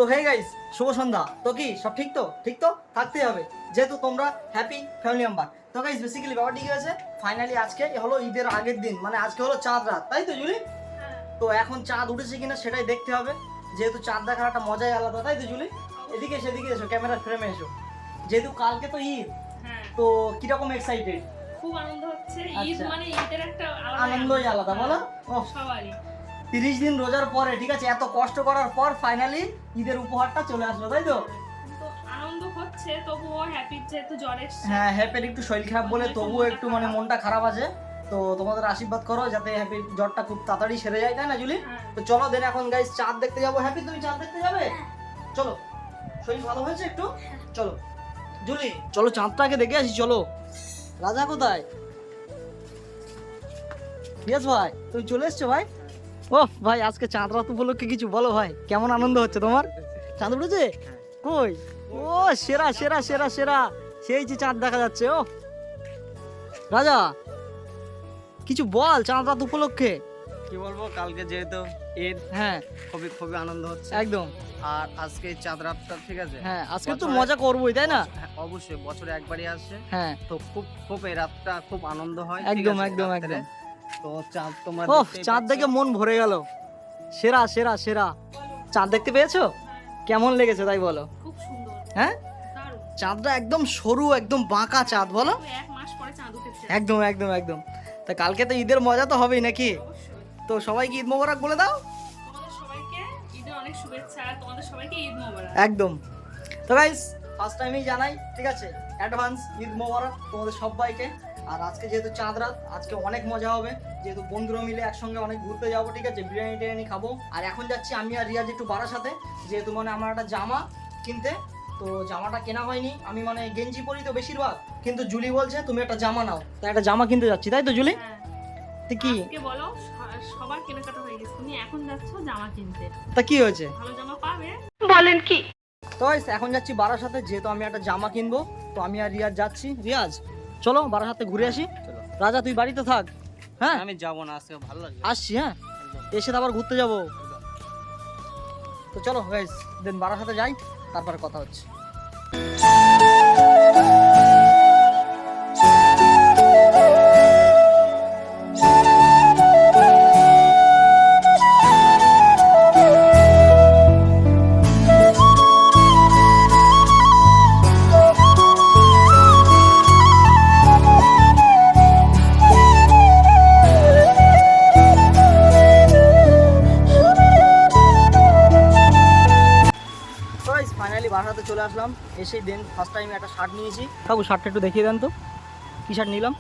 তো hey guys, শুভ সন্ধ্যা। তো কি সব ঠিক তো? ঠিক তো থাকতেই হবে, যেহেতু তোমরা হ্যাপি ফ্যামিলি মেম্বার। তো গাইস বেসিক্যালি ব্যাপারটি কি হয়েছে, ফাইনালি আজকে হলো ঈদের আগের দিন, মানে আজকে হলো চাঁদ রাত, তাই তো জুলি? তো এখন চাঁদ উঠেছে কিনা সেটাই দেখতে হবে, যেহেতু চাঁদ দেখার একটা মজাই আলাদা, তাই তো জুলি? এদিকে সেদিকে এসো, ক্যামেরার ফ্রেমে এসো। যেহেতু কালকে তো ঈদ, তো কিরকম এক্সাইটেড? খুব আনন্দ হচ্ছে। ঈদ আচ্ছা। মানে ঈদের একটা আনন্দই আলাদা, বলো? ওহ, সবারই 30 দিন রোজার পরে, ঠিক আছে, এত কষ্ট করার পর ফাইনালি ঈদের উপহারটা চলে আসলো, তাই তো? তো আনন্দ হচ্ছে, তবুও হ্যাপি যেহেতু জ্বর এসছে। হ্যাঁ, হ্যাপির একটু শরীর খারাপ বলে তবুও একটু মানে মনটা খারাপ আছে। তো তোমাদের আশীর্বাদ করো যাতে হ্যাপির জ্বরটা খুব তাড়াতাড়ি সেরে যায়, তাই না জুলি? হ্যাঁ। তো চলো দেন এখন গাইস চাঁদ দেখতে যাবো। হ্যাপি তুমি চাঁদ দেখতে যাবে? চলো, শরীর ভালো হয়েছে একটু? চলো জুলি, চলো চাঁদটাকে দেখে আসি, চলো। রাজা কোথায়? ইয়েস ভাই, তুমি চলে এসছো ভাই? ওহ ভাই, আজকে চাঁদ রাত উপলক্ষে কিছু বলো ভাই, কেমন আনন্দ হচ্ছে তোমার? চাঁদ উঠেছে? কই? ও সেরা সেরা সেরা সেরা, সেই যে চাঁদ দেখা যাচ্ছে। ও রাজা, কিছু বল চাঁদ রাত উপলক্ষে। কি বলবো, কালকে যেহেতু ঈদ, হ্যাঁ খুবই খুবই আনন্দ হচ্ছে। একদম। আর আজকে চাঁদ রাতটা, ঠিক আছে, হ্যাঁ আজকে তো বছরে- মজা করবোই, তাই না? হ্যাঁ, অবশ্যই বছরে একবারই আসে, হ্যাঁ তো খুব খুব এই রাতটা খুব আনন্দ হয়, ঠিক একদম আছে, একদম রাত্রে। একদম। তো চাঁদ তোমরা ও দেখতেই চাঁদ পাচ্ছ। দেখে মন ভরে গেল। সেরা সেরা সেরা, চাঁদ দেখতে পেয়েছো? কেমন লেগেছে তাই বলো? খুব সুন্দর, হ্যাঁ, দারুণ। চাঁদটা একদম সরু, একদম বাঁকা চাঁদ, বলো? তো এক মাস পরে চাঁদ উঠেছে। একদম একদম একদম। তা কালকে তো ঈদের মজা তো হবেই নাকি? অবশ্যই। তো সবাইকে ঈদ মোবারক বলে দাও। তোমাদের সবাইকে ঈদের অনেক শুভেচ্ছা, আর তোমাদের সবাইকে ঈদ মোবারক। একদম। তো গাইস ফার্স্ট টাইমেই জানাই, ঠিক আছে, অ্যাডভান্স ঈদ মোবারক তোমাদের সবাইকে। আর আজকে যেহেতু চাঁদ রাত, আজকে অনেক মজা হবে, যেহেতু বন্ধুরা মিলে একসঙ্গে অনেক ঘুরতে যাবো, ঠিক আছে, বিরিয়ানি টিরিয়ানি খাবো। আর এখন যাচ্ছি আমি আর রিয়াজ একটু বারাসাতে, যেহেতু মানে আমার একটা জামা কিনতে। তো জামাটা কেনা হয়নি, আমি মানে গেঞ্জি পরি তো বেশিরভাগ, কিন্তু জুলি বলছে তুমি একটা জামা নাও, তাই একটা জামা কিনতে যাচ্ছি, তাই তো জুলি? হ্যাঁ। তো কি? আজকে বলো, সবার কেনাকাটা হয়ে গেছে, তুমি এখন যাচ্ছ জামা কিনতে। তা কি হয়েছে? ভালো জামা পাবে। তো guys, এখন যাচ্ছি বারাসাতে, যেহেতু আমি একটা জামা কিনবো। তো আমি আর রিয়াজ যাচ্ছি। রিয়াজ চলো বারাসাতে ঘুরে আসি। চলো। রাজা তুই বাড়িতে থাক। হ্যাঁ আমি যাবো না, আজকে ভালো লাগবে। আসছি, হ্যাঁ একদম। এসে তো আবার ঘুরতে যাবো। তো চলো গাইস দেন বারাসাতে যাই, তারপরে কথা হচ্ছে। ফাইনালি বাসাতে চলে আসলাম। এসেই দেন ফার্স্ট টাইম একটা শার্ট নিয়েছি। কাকু শার্টটা একটু দেখিয়ে দেন তো, কী শার্ট নিলাম?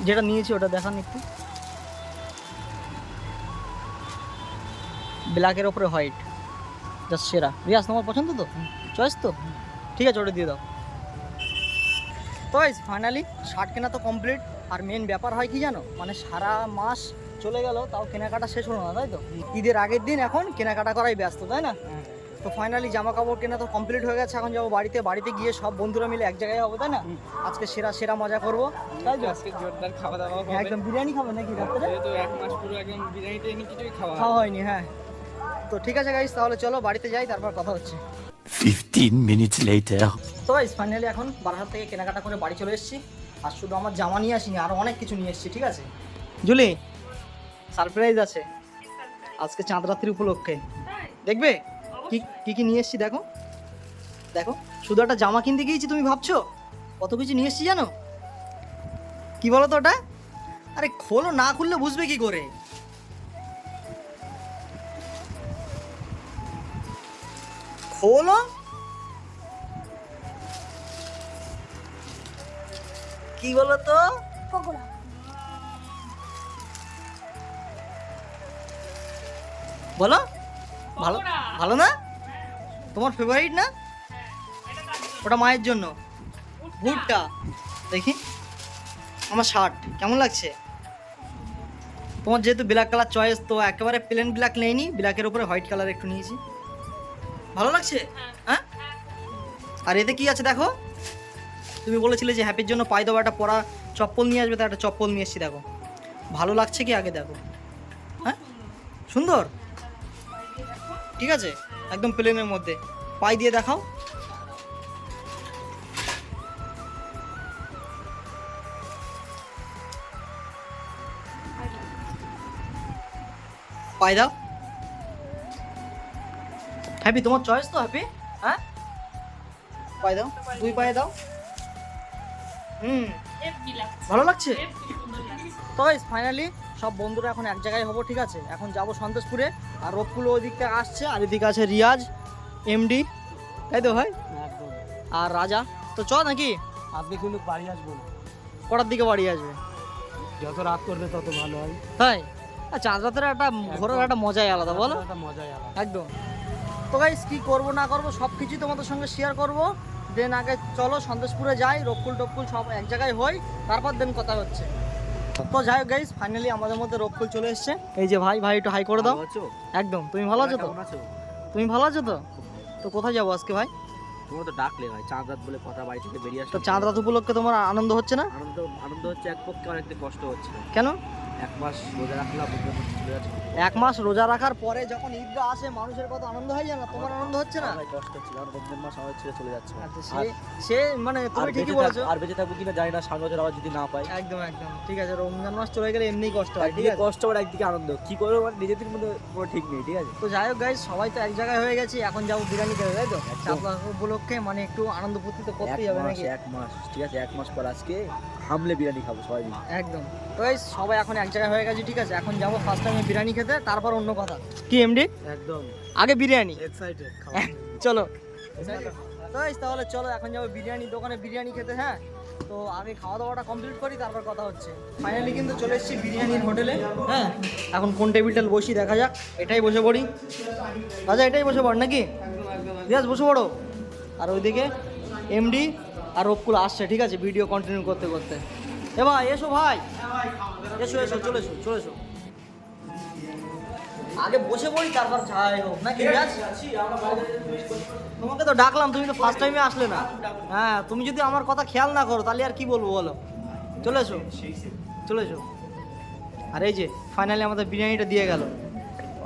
যেটা নিয়েছি ওটা দেখান একটু। ব্ল্যাকের ওপরে হোয়াইট, জাস্ট সেরা। রিয়াজ তোমার পছন্দ তো? চয়েস তো? ঠিক আছে, ওটা দিয়ে দাও। তো ফাইনালি শার্ট কেনা তো কমপ্লিট। আর মেন ব্যাপার হয় কি জানো, মানে সারা মাস চলে গেল তাও কেনাকাটা শেষ হলো না, তাই তো? ঈদের আগের দিন এখন কেনাকাটা করাই ব্যস্ত, তাই না? তো ফাইনালি জামা কাপড় কেনা তো কমপ্লিট হয়ে গেছে। এখন যাবো বাড়িতে, বাড়িতে গিয়ে সব বন্ধুরা মিলে এক জায়গায় হবো, তাই না? আজকে সেরা সেরা মজা করবো, তাই তো? আজকে জোরদার খাওয়া দাওয়া হবে। একদম বিরিয়ানি খাবে নাকি রাত্রে? যেহেতু এক মাস পুরো একদম বিরিয়ানি টিরিয়ানি কিছুই খাওয়া খাওয়া হয়নি, হ্যাঁ। তো ঠিক আছে গাইস, তাহলে চলো বাড়িতে যাই, তারপর কথা হচ্ছে। 15 minutes later. তো গাইস ফাইনালি এখন বারাসাত থেকে কেনাকাটা করে বাড়ি চলে এসেছি। আর শুধু আমার জামা নিয়ে আসিনি, আরও অনেক কিছু নিয়ে এসেছি, ঠিক আছে? জুলি সারপ্রাইজ আছে আজকে চাঁদ রাত্রি উপলক্ষে, তাই? দেখবে? কি কি কি নিয়ে এসেছি দেখো। দেখো, শুধু একটা জামা কিনতে গিয়েছি, তুমি ভাবছো কত কিছু নিয়ে এসেছি জানো? কি বলো তো ওটা? আরে খোলো, না খুললে বুঝবে কি করে? খোলো। কি বলো তো? বলো। ভালো, পকোড়া। ভালো না? তোমার ফেভারিট না? এটা কার জন্য? ওটা মায়ের জন্য। ভুট্টা। ভুট্টা দেখি। আমার শার্ট কেমন লাগছে? তোমার যেহেতু ব্ল্যাক কালার চয়েস, তো একেবারে প্লেন ব্ল্যাক নেইনি, ব্ল্যাকের উপরে হোয়াইট কালার একটু নিয়েছি। ভালো লাগছে? হ্যাঁ। আর এতে কি আছে দেখো, তুমি বলেছিলে যে হ্যাপির জন্য পায়ে দেওয়া একটা পরা চপ্পল নিয়ে আসবে, তো একটা চপ্পল নিয়ে এসেছি। দেখো ভালো লাগছে কি আগে দেখো। হ্যাঁ সুন্দর। ঠিক আছে, একদম প্লেনের মধ্যে। পাই দিয়ে দেখাও। পাই দাও। হ্যাপি, তোমার চয়েস তো হ্যাপি? হ্যাঁ, পাই দাও, দুই পায়ে দাও। হেভি লাগছে, ভালো লাগছে। হেভি সুন্দর লাগছে। তো ফাইনালি সব বন্ধুরা এখন এক জায়গায় হবো, ঠিক আছে। এখন যাব সন্তোষপুরে, আর রোপকুলো ওই দিক থেকে আসছে, আর এদিকে আছে রিয়াজ, এমডি, তাই তো ভাই, একদম। আর রাজা। তো চ নাকি? আজকে কিন্তু বাড়ি আসবো না, কটার দিকে বাড়ি আসবে? যত রাত করবে তত ভালো হয়। তাই? আর চাঁদ রাতের একটা ঘোরার একটা মজাই আলাদা, বলো? একটা মজাই আলাদা। একদম। তো গাইস কি করব না করব সব কিছুই তোমাদের সঙ্গে শেয়ার করব। দেন আগে চলো সন্তোষপুরে যাই, রোপকুল টোপকুল সব এক জায়গায় হই, তারপর দেন কথা হচ্ছে। তো যাই হোক গাইস, ফাইনালি আমাদের মধ্যে রোপকুল চলে এসছে। এই যে ভাই, ভাই একটু হাই করে দাও। একদম। তুমি ভালো আছো তো? তুমি ভালো আছো তো? তো কোথায় যাবো আজকে ভাই? তোমরা তো ডাকলে ভাই, চাঁদ রাত বলে কথা, বাড়ি থেকে বেরিয়ে তো আসলে চাঁদ রাত উপলক্ষে তোমার আনন্দ হচ্ছে না? আনন্দ হচ্ছে এক পক্ষে, অনেকটা কষ্ট হচ্ছে। কেন? এক মাস রোজা রাখলাম, চলে যাচ্ছে। এক মাস রোজা রাখার পরে যখন ঈদটা আসে মানুষের কত আনন্দ হয় জানো, তোমার আনন্দ হচ্ছে না? ভাই কষ্ট হচ্ছে, আর রমজান মাস আমার ছেড়ে চলে যাচ্ছে। আচ্ছা, সে মানে তুমি ঠিকই বলেছো। আর বেঁচে থাকবো কিনা জানি না, সামনে বছর আবার যদি না পাই। একদম একদম ঠিক আছে, রমজান মাস চলে গেলে এমনিই কষ্ট হয়, ঠিক একদিকে আছে। কষ্ট আর একদিকে আনন্দ, কি করবো মানে নিজেদের মধ্যে কোনো ঠিক নেই, ঠিক আছে। তো যাই হোক গাইস, সবাই তো এক জায়গায় হয়ে গেছি, এখন যাবো বিরিয়ানি খেতে, তাই তো? একদম। চাঁদ রাত উপলক্ষে মানে একটু আনন্দ ফুর্তি তো করতেই হবে নাকি? এক মাস, ঠিক আছে, এক মাস পর আজকে হামলে বিরিয়ানি খাবো সবাই মিলে। একদম। তো গাইস সবাই এখন এক জায়গায় হয়ে গেছে, ঠিক আছে। এখন যাবো ফার্স্ট টাইমে বিরিয়ানি খেতে, তারপর অন্য কথা। কি এমডি? একদম আগে বিরিয়ানি, এক্সাইটেড। চলো। তো গাইস তাহলে চলো এখন যাবো বিরিয়ানি দোকানে বিরিয়ানি খেতে। হ্যাঁ, তো আগে খাওয়া দাওয়াটা কমপ্লিট করি, তারপর কথা হচ্ছে। ফাইনালি কিন্তু চলে এসেছি বিরিয়ানির হোটেলে। হ্যাঁ, এখন কোন টেবিলটা বসি দেখা যাক। এটাই বসে পড়ি। রাজা এটাই বসে পড় নাকি? রিয়াজ বসে পড়ো। আর ওইদিকে এমডি আর রোপকুল আসছে, ঠিক আছে, ভিডিও কন্টিনিউ করতে করতে। এ ভাই এসো, ভাই এসো এসো, চলে এসো চলে এসো। আগে বসে পড়ি, তারপর যাই হোক নাকি রিয়াজ? তোমাকে তো ডাকলাম, তুমি তো ফার্স্ট টাইমে আসলে না। হ্যাঁ, তুমি যদি আমার কথা খেয়াল না করো তাহলে আর কি বলবো বলো। চলে এসো চলে এসো। আর এই যে ফাইনালি আমাদের বিরিয়ানিটা দিয়ে গেল।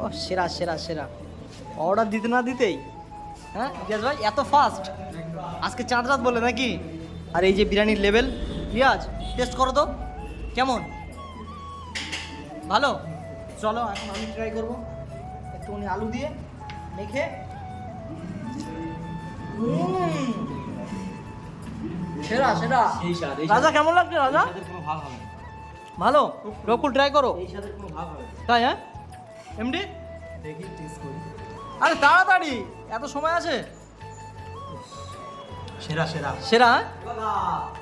ও সেরা সেরা সেরা, অর্ডার দিতে না দিতেই। হ্যাঁ রিয়াজ ভাই, এত ফাস্ট আজকে চাঁদ রাত বলে নাকি? আর এই যে বিরিয়ানির লেভেল, রিয়াজ টেস্ট করো তো কেমন, ভালো? চলো এখন আমি ট্রাই করবো একটুখানি আলু দিয়ে মেখে। সেরা সেরা। রাজা কেমন লাগছে রাজা? ভালো হবে, ভালো। রকুল ট্রাই করো। এই সাথে কোনো ভালো হবে। তাই? হ্যাঁ এমডি দেখি টেস্ট করি। আরে তাড়াতাড়ি, এত সময় আছে? সেরা সেরা। সেরা।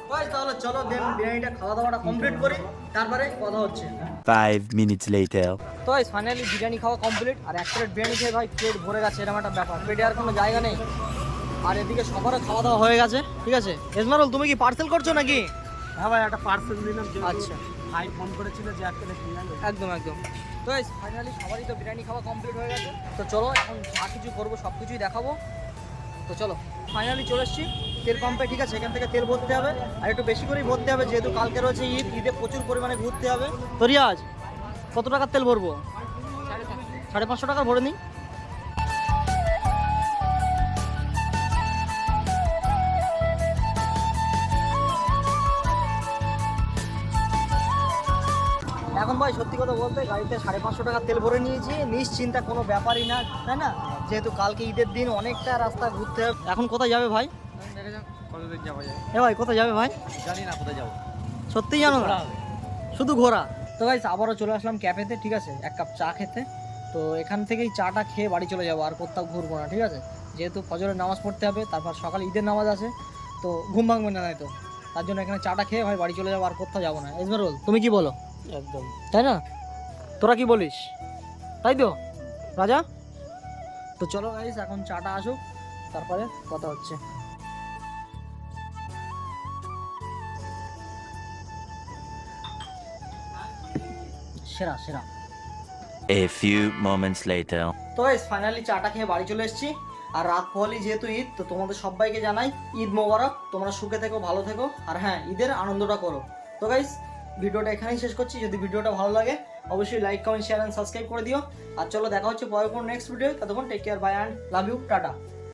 ভাই তাহলে চলো দেন বিরিয়ানিটা খাওয়া দাওয়াটা কমপ্লিট করি, তারপরে কথা হচ্ছে। 5 minutes later. তো ফাইনালি বিরিয়ানি খাওয়া কমপ্লিট, আর এক প্লেট বিরিয়ানি খেয়ে ভাই পেট ভরে গেছে, এরকম একটা ব্যাপার, পেটে আর কোনো জায়গা নেই। আর এদিকে সবারও খাওয়া দাওয়া হয়ে গেছে, ঠিক আছে। এজমারুল তুমি কি পার্সেল করছো নাকি? হ্যাঁ ভাই, একটা পার্সেল দিলাম। আচ্ছা, ভাই ফোন করেছিল যে একটা নিয়ে আনো। একদম একদম। তো ফাইনালি সবারই তো বিরিয়ানি খাওয়া কমপ্লিট হয়ে গেছে। তো চলো এখন যা কিছু করবো সব কিছুই দেখাবো। তো চলো ফাইনালি চলে এসেছি তেল পাম্পে, ঠিক আছে। এখান থেকে তেল ভরতে হবে, আর একটু বেশি করেই ভরতে হবে যেহেতু কালকে রয়েছে ঈদ, ঈদে প্রচুর পরিমাণে ঘুরতে হবে। তো রিয়াজ কত টাকার তেল ভরবো? 550 টাকা ভরে নিই। এখন ভাই সত্যি কথা বলতে গাড়িতে 550 টাকা তেল ভরে নিয়েছি, নিশ্চিন্তা কোনো ব্যাপারই না, তাই না? যেহেতু কালকে ঈদের দিন অনেকটা রাস্তা ঘুরতে হবে। এখন কোথায় যাবে ভাই? কতদিন যাওয়া যায় এ ভাই কোথায় যাবে ভাই? জানি না, কোথায় যাবো। সত্যিই জানো না? শুধু ঘোরা। তো ভাই আবারও চলে আসলাম ক্যাফেতে, ঠিক আছে, এক কাপ চা খেতে। তো এখান থেকেই চাটা খেয়ে বাড়ি চলে যাবো, আর কোথাও ঘুরবো না, ঠিক আছে। যেহেতু ফজরের নামাজ পড়তে হবে, তারপর সকালে ঈদের নামাজ আছে, তো ঘুম ভাঙবে না নয়তো। তার জন্য এখানে চাটা খেয়ে ভাই বাড়ি চলে যাবো, আর কোথাও যাবো না। এজমারুল তুমি কি বলো? একদম তাই না? তোরা কি বলিস? তাই তো রাজা? তো চলো গাইস এখন চাটা আসুক, তারপরে কথা হচ্ছে। সেরা সেরা। A few moments later. তো গাইস ফাইনালি চাটা খেয়ে বাড়ি চলে এসেছি। আর রাত পোহালি যেহেতু ঈদ, তো তোমাদের সবাইকে জানাই ঈদ মোবারক। তোমরা সুখে থেকো, ভালো থেকো, আর হ্যাঁ ঈদের আনন্দটা করো। তো গাইস ভিডিওটা এখানেই শেষ করছি। যদি ভিডিওটা ভালো লাগে অবশ্যই like comment share and subscribe করে দিও। আর চলো দেখা হচ্ছে পরে কোনো নেক্সট ভিডিও, ততক্ষণ take care, bye and love you, tata.